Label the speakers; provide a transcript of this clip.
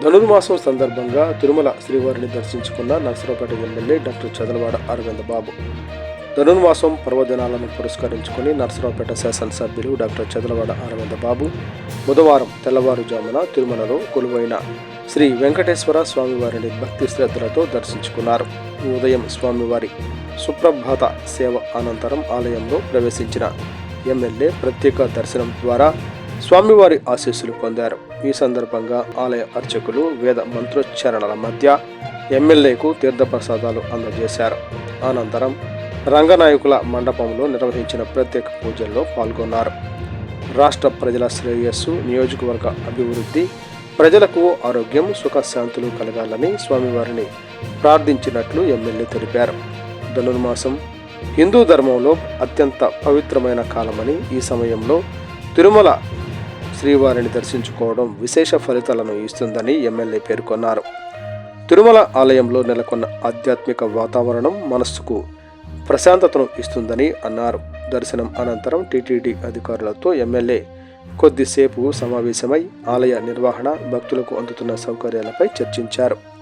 Speaker 1: ధనుర్మాసం సందర్భంగా తిరుమల శ్రీవారిని దర్శించుకున్న నర్సరావుపేట ఎమ్మెల్యే డాక్టర్ చదలవాడ అరవింద్ బాబు. ధనుర్మాసం పర్వదినాలను పురస్కరించుకుని నర్సరావుపేట శాసనసభ్యులు డాక్టర్ చదలవాడ అరవింద్ బాబు బుధవారం తెల్లవారుజామున తిరుమలలో కొలువైన శ్రీ వెంకటేశ్వర స్వామివారిని భక్తి శ్రద్ధలతో దర్శించుకున్నారు. ఉదయం స్వామివారి సుప్రభాత సేవ అనంతరం ఆలయంలో ప్రవేశించిన ఎమ్మెల్యే ప్రత్యేక దర్శనం ద్వారా స్వామివారి ఆశీస్సులు పొందారు. ఈ సందర్భంగా ఆలయ అర్చకులు వేద మంత్రోచ్చారణల మధ్య ఎమ్మెల్యేకు తీర్థప్రసాదాలు అందజేశారు. అనంతరం రంగనాయకుల మండపంలో నిర్వహించిన ప్రత్యేక పూజల్లో పాల్గొన్నారు. రాష్ట్ర ప్రజల శ్రేయస్సు, నియోజకవర్గ అభివృద్ధి, ప్రజలకు ఆరోగ్యం, సుఖశాంతులు కలగాలని స్వామివారిని ప్రార్థించినట్లు ఎమ్మెల్యే తెలిపారు. ధనుర్మాసం హిందూ ధర్మంలో అత్యంత పవిత్రమైన కాలమని, ఈ సమయంలో తిరుమల శ్రీవారిని దర్శించుకోవడం విశేష ఫలితాలను ఇస్తుందని ఎమ్మెల్యే పేర్కొన్నారు. తిరుమల ఆలయంలో నెలకొన్న ఆధ్యాత్మిక వాతావరణం మనస్సుకు ప్రశాంతతను ఇస్తుందని అన్నారు. దర్శనం అనంతరం టీటీడీ అధికారులతో ఎమ్మెల్యే కొద్దిసేపు సమావేశమై ఆలయ నిర్వహణ, భక్తులకు అందుతున్న సౌకర్యాలపై చర్చించారు.